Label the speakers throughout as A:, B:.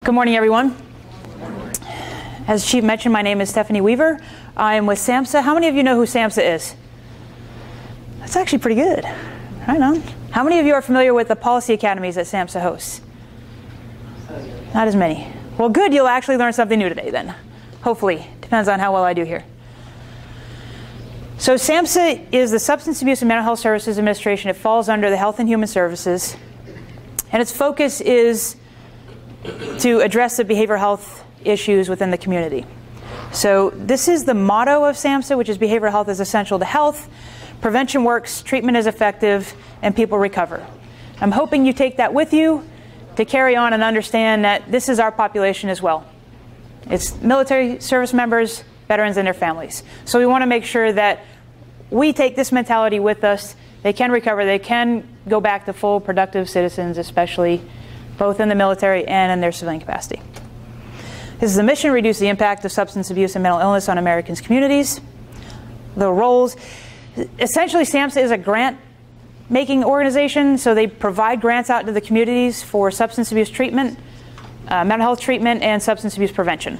A: Good morning, everyone. As Chief mentioned, my name is Stephanie Weaver. I am with SAMHSA. How many of you know who SAMHSA is? That's actually pretty good. Right on. How many of you are familiar with the policy academies that SAMHSA hosts? Not as many. Well, good. You'll actually learn something new today then. Hopefully. Depends on how well I do here. So SAMHSA is the Substance Abuse and Mental Health Services Administration. It falls under the Health and Human Services. And its focus is to address the behavioral health issues within the community. So this is the motto of SAMHSA, which is behavioral health is essential to health, prevention works, treatment is effective, and people recover. I'm hoping you take that with you to carry on and understand that this is our population as well. It's military service members, veterans, and their families. So we want to make sure that we take this mentality with us. They can recover, they can go back to full productive citizens, especially both in the military and in their civilian capacity. This is the mission: reduce the impact of substance abuse and mental illness on Americans' communities. The roles: essentially SAMHSA is a grant-making organization, so they provide grants out to the communities for substance abuse treatment, mental health treatment, and substance abuse prevention.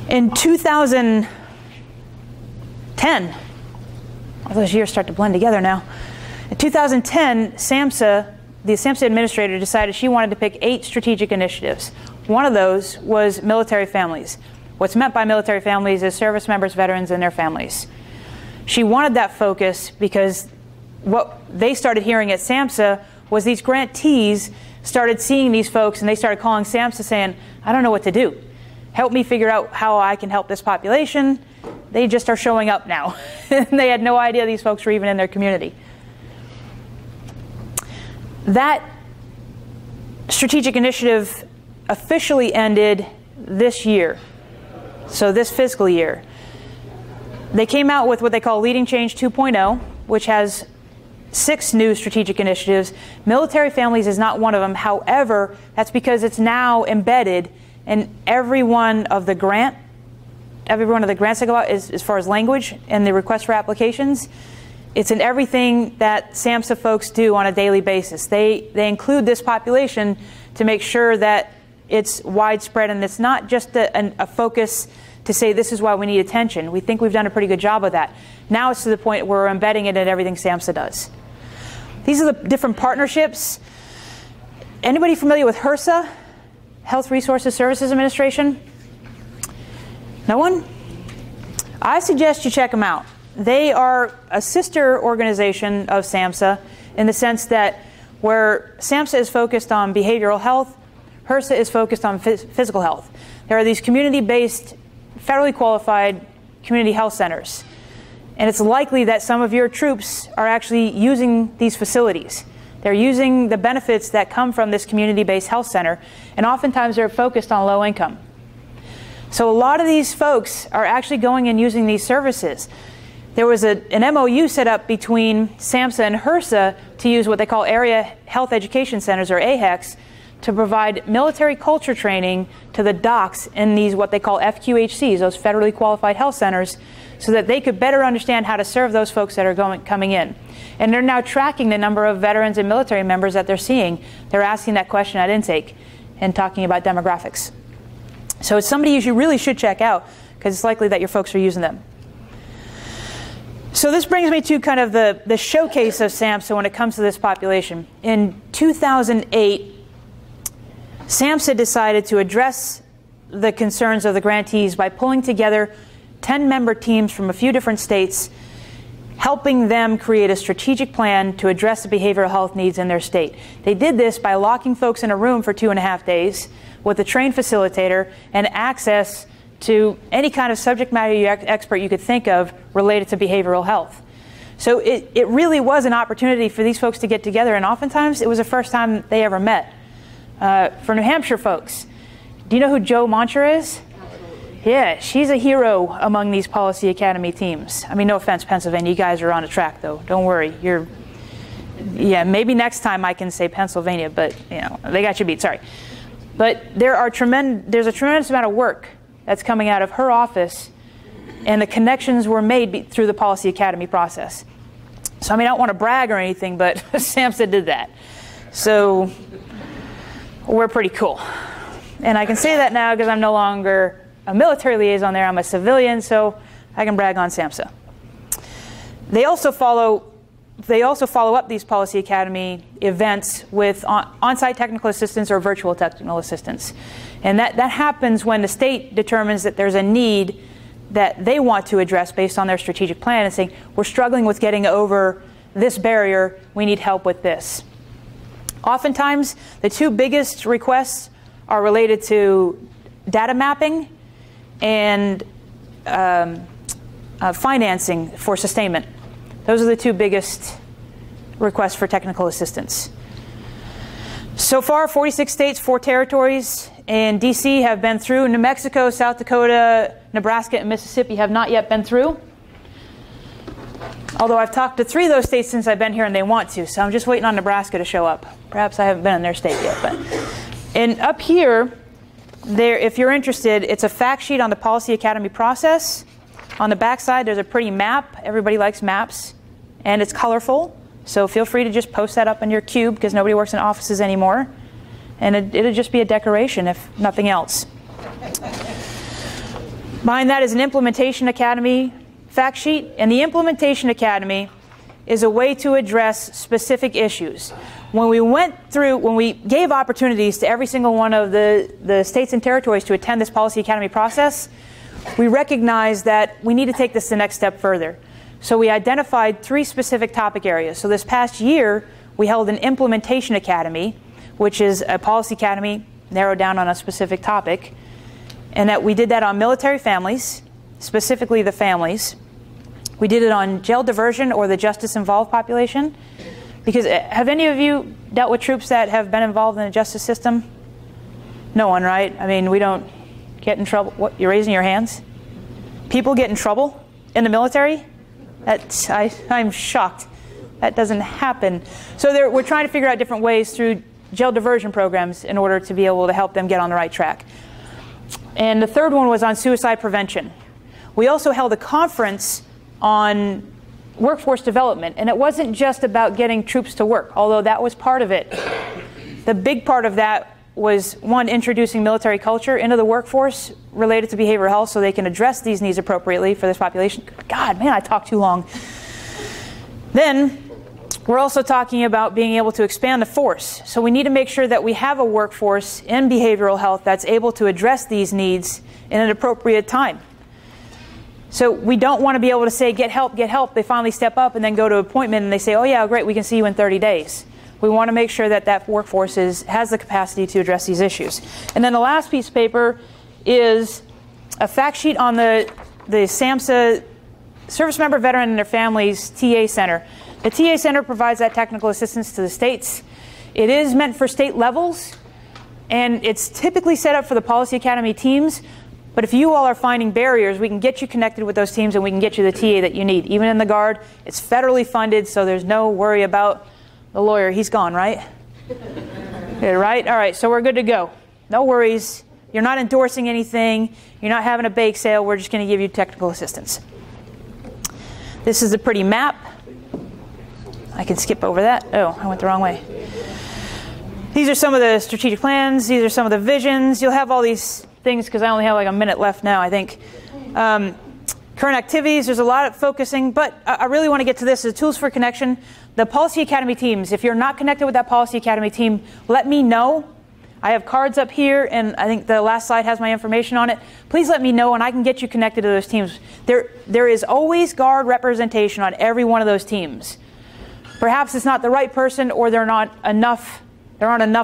A: In 2010, all those years start to blend together now. In 2010, SAMHSA, the SAMHSA administrator, decided she wanted to pick 8 strategic initiatives. One of those was military families. What's meant by military families is service members, veterans, and their families. She wanted that focus because what they started hearing at SAMHSA was these grantees started seeing these folks and they started calling SAMHSA saying, I don't know what to do. Help me figure out how I can help this population. They just are showing up now. They had no idea these folks were even in their community. That strategic initiative officially ended this year, so this fiscal year. They came out with what they call Leading Change 2.0, which has 6 new strategic initiatives. Military families is not one of them. However, that's because it's now embedded in every one of the grants that go out as far as language and the request for applications. It's in everything that SAMHSA folks do on a daily basis. They include this population to make sure that it's widespread and it's not just a focus to say this is why we need attention. We think we've done a pretty good job of that. Now it's to the point where we're embedding it in everything SAMHSA does. These are the different partnerships. Anybody familiar with HRSA, Health Resources Services Administration? No one? I suggest you check them out. They are a sister organization of SAMHSA in the sense that where SAMHSA is focused on behavioral health, HRSA is focused on physical health. There are these community-based, federally qualified community health centers. And it's likely that some of your troops are actually using these facilities. They're using the benefits that come from this community-based health center, and oftentimes they're focused on low income. So a lot of these folks are actually going and using these services. There was an MOU set up between SAMHSA and HRSA to use what they call Area Health Education Centers, or AHECs, to provide military culture training to the docs in these what they call FQHCs, those federally qualified health centers, so that they could better understand how to serve those folks that are coming in. And they're now tracking the number of veterans and military members that they're seeing. They're asking that question at intake and talking about demographics. So it's somebody you really should check out because it's likely that your folks are using them. So this brings me to kind of the showcase of SAMHSA when it comes to this population. In 2008, SAMHSA decided to address the concerns of the grantees by pulling together 10-member teams from a few different states, helping them create a strategic plan to address the behavioral health needs in their state. They did this by locking folks in a room for 2.5 days with a trained facilitator and access to any kind of subject matter expert you could think of related to behavioral health. So it really was an opportunity for these folks to get together, and oftentimes it was the first time they ever met. For New Hampshire folks, do you know who Jo Moncher is? Yeah, she's a hero among these policy academy teams. I mean, no offense, Pennsylvania, you guys are on a track though. Don't worry. Yeah, maybe next time I can say Pennsylvania, but you know, they got you beat, sorry. But there's a tremendous amount of work that's coming out of her office, and the connections were made through the Policy Academy process. So I mean, I don't want to brag or anything, but SAMHSA did that. So we're pretty cool. And I can say that now because I'm no longer a military liaison there. I'm a civilian, so I can brag on SAMHSA. They also follow up these Policy Academy events with on-site technical assistance or virtual technical assistance. And that happens when the state determines that there's a need that they want to address based on their strategic plan and saying, we're struggling with getting over this barrier, we need help with this. Oftentimes, the two biggest requests are related to data mapping and financing for sustainment. Those are the two biggest requests for technical assistance. So far, 46 states, 4 territories, and DC have been through. New Mexico, South Dakota, Nebraska, and Mississippi have not yet been through. Although I've talked to 3 of those states since I've been here and they want to, so I'm just waiting on Nebraska to show up. Perhaps I haven't been in their state yet. And up here, if you're interested, it's a fact sheet on the Policy Academy process. On the back side, there's a pretty map. Everybody likes maps, and it's colorful. So feel free to just post that up in your cube because nobody works in offices anymore. And it'll just be a decoration, if nothing else. Behind that is an Implementation Academy fact sheet. And the Implementation Academy is a way to address specific issues. When we gave opportunities to every single one of the states and territories to attend this Policy Academy process, we recognized that we need to take this the next step further. So we identified 3 specific topic areas. So this past year, we held an Implementation Academy, which is a Policy Academy narrowed down on a specific topic, and that we did that on military families, specifically the families. We did it on jail diversion or the justice-involved population. Because have any of you dealt with troops that have been involved in the justice system? No one, right? I mean, we don't get in trouble. What, you're raising your hands? People get in trouble in the military? I'm shocked. That doesn't happen. So we're trying to figure out different ways through jail diversion programs in order to be able to help them get on the right track. And the third one was on suicide prevention. We also held a conference on workforce development, and it wasn't just about getting troops to work, although that was part of it. The big part of that was, one, introducing military culture into the workforce related to behavioral health so they can address these needs appropriately for this population. God, man, I talked too long. Then, we're also talking about being able to expand the force. So we need to make sure that we have a workforce in behavioral health that's able to address these needs in an appropriate time. So we don't want to be able to say, get help, get help. They finally step up and then go to appointment and they say, oh yeah, great, we can see you in 30 days. We want to make sure that that workforce has the capacity to address these issues. And then the last piece of paper is a fact sheet on the SAMHSA Service Member, Veteran, and their Families TA Center. The TA Center provides that technical assistance to the states. It is meant for state levels, and it's typically set up for the Policy Academy teams. But if you all are finding barriers, we can get you connected with those teams and we can get you the TA that you need. Even in the Guard, it's federally funded, so there's no worry about the lawyer. He's gone, right? Good, right? All right, so we're good to go. No worries. You're not endorsing anything. You're not having a bake sale. We're just going to give you technical assistance. This is a pretty map. I can skip over that. Oh, I went the wrong way. These are some of the strategic plans. These are some of the visions. You'll have all these things because I only have like a minute left now, I think. Current activities, there's a lot of focusing, but I really want to get to this, the tools for connection. The Policy Academy teams, if you're not connected with that Policy Academy team, let me know. I have cards up here, and I think the last slide has my information on it. Please let me know, and I can get you connected to those teams. There is always Guard representation on every one of those teams. Perhaps it's not the right person, or there aren't enough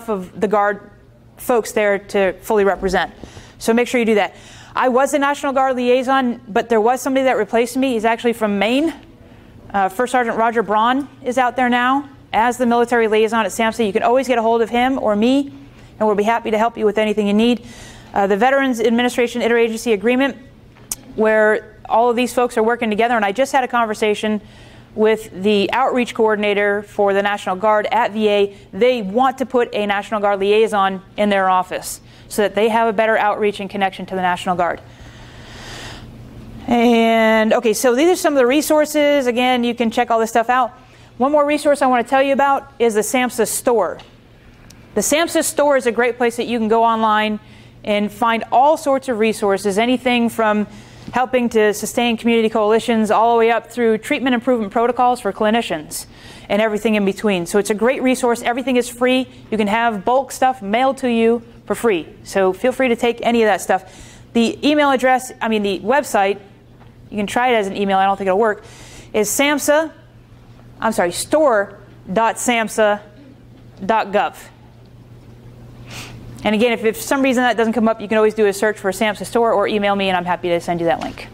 A: of the Guard folks there to fully represent. So make sure you do that. I was a National Guard liaison, but there was somebody that replaced me. He's actually from Maine. First Sergeant Roger Braun is out there now as the military liaison at SAMHSA. You can always get a hold of him or me, and we'll be happy to help you with anything you need. The Veterans Administration Interagency Agreement, where all of these folks are working together, and I just had a conversation with the outreach coordinator for the National Guard at VA. They want to put a National Guard liaison in their office so that they have a better outreach and connection to the National Guard. And okay, so these are some of the resources. Again, you can check all this stuff out. One more resource I want to tell you about is the Samsa Store. The Samsa Store is a great place that you can go online and find all sorts of resources, anything from helping to sustain community coalitions all the way up through treatment improvement protocols for clinicians and everything in between. So it's a great resource. Everything is free. You can have bulk stuff mailed to you for free. So feel free to take any of that stuff. The email address, the website, you can try it as an email, I don't think it'll work, is store.samsa.gov. And again, if for some reason that doesn't come up, you can always do a search for Samsa Store or email me and I'm happy to send you that link.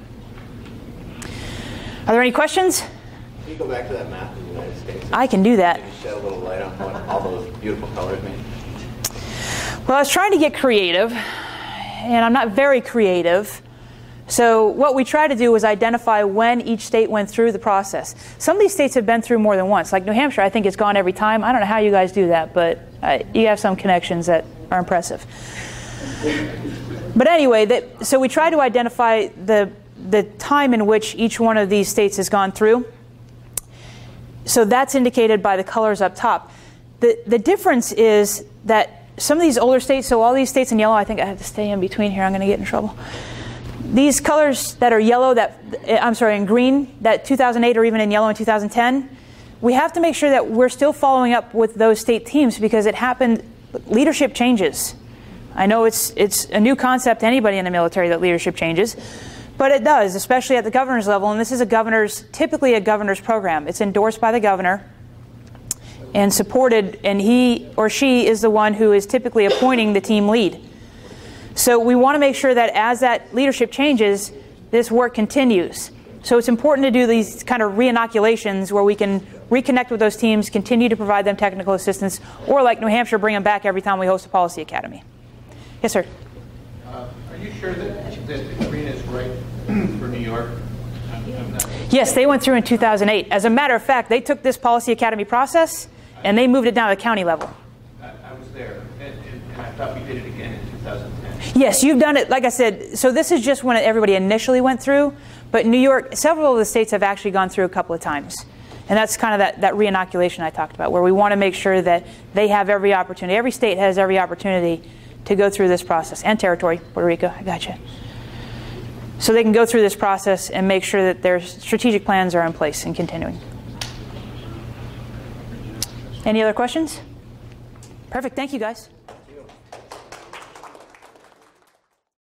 A: Are there any questions?
B: Can you go back to that map of the United States?
A: I can do that.
B: Can you shed a little light on what all those beautiful colors mean?
A: Well, I was trying to get creative, and I'm not very creative. So what we try to do is identify when each state went through the process. Some of these states have been through more than once. Like New Hampshire, I think it's gone every time. I don't know how you guys do that, but you have some connections that are impressive. But anyway, so we try to identify the time in which each one of these states has gone through. So that's indicated by the colors up top. The difference is that some of these older states, so all these states in yellow, I think I have to stay in between here, I'm going to get in trouble. These colors that are yellow, in green, that 2008 or even in yellow in 2010, we have to make sure that we're still following up with those state teams because it happened, leadership changes. I know it's a new concept to anybody in the military that leadership changes, but it does, especially at the governor's level, and this is typically a governor's program. It's endorsed by the governor and supported, and he or she is the one who is typically appointing the team lead. So we want to make sure that as that leadership changes, this work continues. So it's important to do these kind of re-inoculations where we can reconnect with those teams, continue to provide them technical assistance, or like New Hampshire, bring them back every time we host a policy academy. Yes, sir?
C: Are you sure that the green is right for New York?
A: Yes, they went through in 2008. As a matter of fact, they took this policy academy process and they moved it down to the county level.
C: I was there, and I thought we did it again in 2010.
A: Yes, you've done it, like I said, so this is just when everybody initially went through, but New York, several of the states have actually gone through a couple of times. And that's kind of that re-inoculation I talked about, where we want to make sure that they have every opportunity, every state has every opportunity to go through this process, and territory, Puerto Rico, I gotcha. So they can go through this process and make sure that their strategic plans are in place and continuing. Any other questions? Perfect, thank you guys.